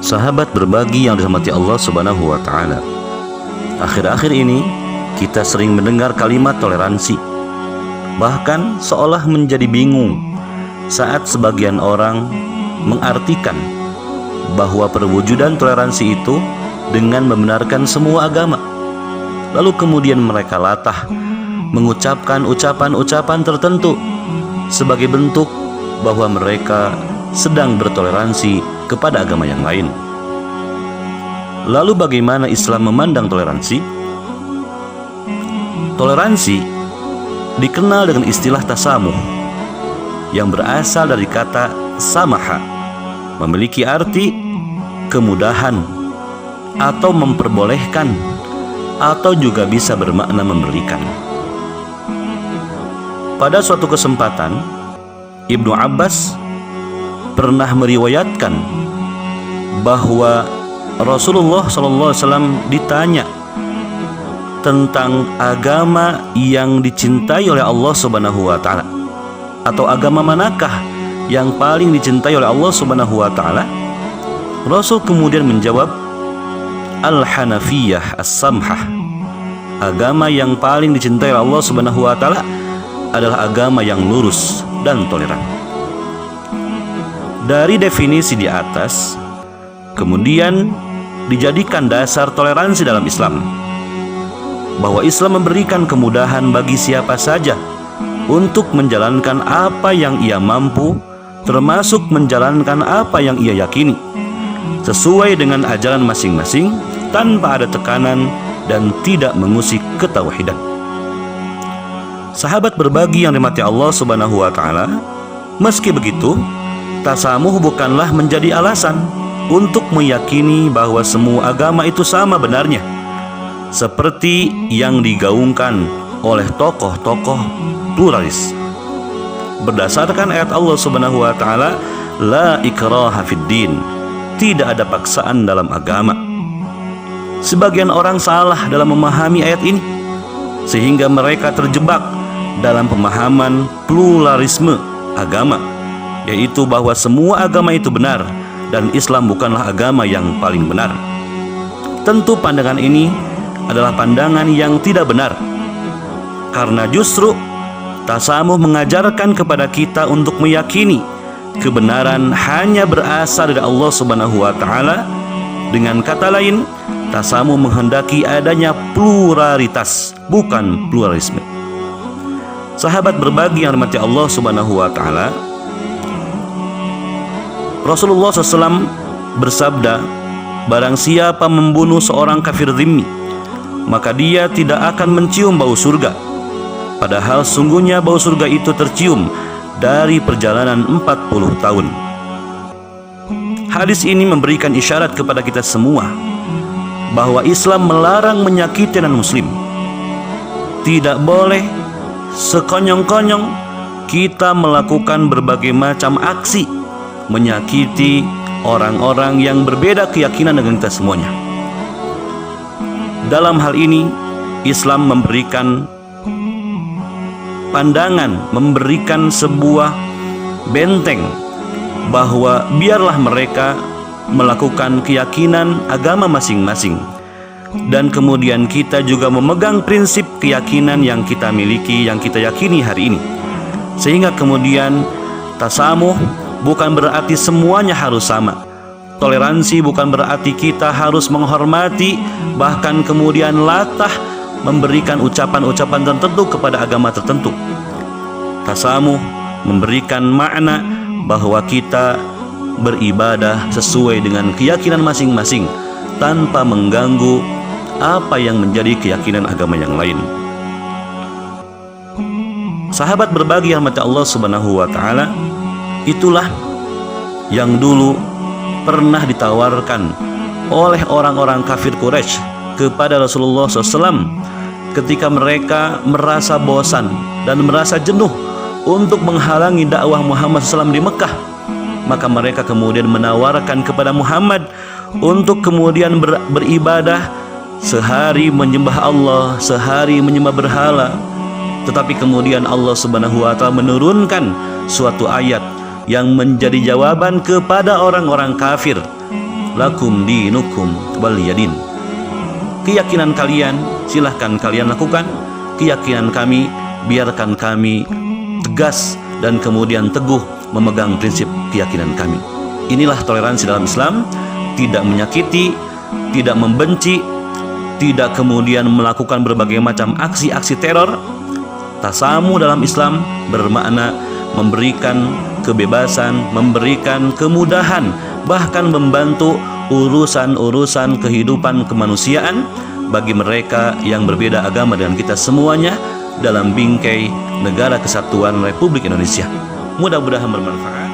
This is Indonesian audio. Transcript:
Sahabat berbagi yang dirahmati Allah Subhanahu wa Ta'ala, akhir-akhir ini kita sering mendengar kalimat toleransi. Bahkan seolah menjadi bingung saat sebagian orang mengartikan bahwa perwujudan toleransi itu dengan membenarkan semua agama. Lalu kemudian mereka latah mengucapkan ucapan-ucapan tertentu sebagai bentuk bahwa mereka sedang bertoleransi kepada agama yang lain. Lalu bagaimana Islam memandang toleransi? Toleransi dikenal dengan istilah tasamuh yang berasal dari kata samaha, memiliki arti kemudahan atau memperbolehkan, atau juga bisa bermakna memberikan. Pada suatu kesempatan, Ibnu Abbas pernah meriwayatkan bahwa Rasulullah SAW ditanya tentang agama yang dicintai oleh Allah Subhanahu wa Ta'ala, atau agama manakah yang paling dicintai oleh Allah Subhanahu wa Ta'ala. Rasul kemudian menjawab, Al-Hanafiyah As-Samhah. Agama yang paling dicintai oleh Allah Subhanahu wa Ta'ala adalah agama yang lurus dan toleran. Dari definisi di atas, kemudian dijadikan dasar toleransi dalam Islam, bahwa Islam memberikan kemudahan bagi siapa saja untuk menjalankan apa yang ia mampu, termasuk menjalankan apa yang ia yakini, sesuai dengan ajaran masing-masing, tanpa ada tekanan dan tidak mengusik ketauhidan. Sahabat berbagi yang dirahmati Allah Subhanahu wa Ta'ala, meski begitu, tasamuh bukanlah menjadi alasan untuk meyakini bahwa semua agama itu sama benarnya, seperti yang digaungkan oleh tokoh-tokoh pluralis. Berdasarkan ayat Allah Subhanahu wa Ta'ala, la ikraha fid din, tidak ada paksaan dalam agama. Sebagian orang salah dalam memahami ayat ini, sehingga mereka terjebak dalam pemahaman pluralisme agama, yaitu bahwa semua agama itu benar dan Islam bukanlah agama yang paling benar. Tentu pandangan ini adalah pandangan yang tidak benar, karena justru tasamuh mengajarkan kepada kita untuk meyakini kebenaran hanya berasal dari Allah Subhanahu wa Ta'ala. Dengan kata lain, tasamuh menghendaki adanya pluralitas, bukan pluralisme. Sahabat berbagi yang dirahmati Allah Subhanahu wa Ta'ala, Rasulullah SAW bersabda, barang siapa membunuh seorang kafir dhimmi, maka dia tidak akan mencium bau surga, padahal sungguhnya bau surga itu tercium dari perjalanan 40 tahun. Hadis ini memberikan isyarat kepada kita semua bahwa Islam melarang menyakiti non-muslim. Tidak boleh sekonyong-konyong kita melakukan berbagai macam aksi menyakiti orang-orang yang berbeda keyakinan dengan kita semuanya. Dalam hal ini, Islam memberikan pandangan, memberikan sebuah benteng bahwa biarlah mereka melakukan keyakinan agama masing-masing, dan kemudian kita juga memegang prinsip keyakinan yang kita miliki, yang kita yakini hari ini. Sehingga kemudian tasamuh bukan berarti semuanya harus sama. Toleransi bukan berarti kita harus menghormati, bahkan kemudian latah memberikan ucapan-ucapan tertentu kepada agama tertentu. Tasamuh memberikan makna bahwa kita beribadah sesuai dengan keyakinan masing-masing tanpa mengganggu apa yang menjadi keyakinan agama yang lain. Sahabat berbagi yang dirahmati Allah Subhanahu wa Ta'ala, itulah yang dulu pernah ditawarkan oleh orang-orang kafir Quraisy kepada Rasulullah SAW ketika mereka merasa bosan dan merasa jenuh untuk menghalangi dakwah Muhammad SAW di Mekah. Maka mereka kemudian menawarkan kepada Muhammad untuk kemudian beribadah sehari menyembah Allah, sehari menyembah berhala. Tetapi kemudian Allah Subhanahu wa Ta'ala menurunkan suatu ayat yang menjadi jawaban kepada orang-orang kafir. Lakum dinukum waliyadin. Keyakinan kalian silahkan kalian lakukan, keyakinan kami biarkan kami tegas dan kemudian teguh memegang prinsip keyakinan kami. Inilah toleransi dalam Islam, tidak menyakiti, tidak membenci, tidak kemudian melakukan berbagai macam aksi-aksi teror. Tasamu dalam Islam bermakna memberikan kebebasan, memberikan kemudahan, bahkan membantu urusan-urusan kehidupan kemanusiaan bagi mereka yang berbeda agama dengan kita semuanya dalam bingkai Negara Kesatuan Republik Indonesia. Mudah-mudahan bermanfaat.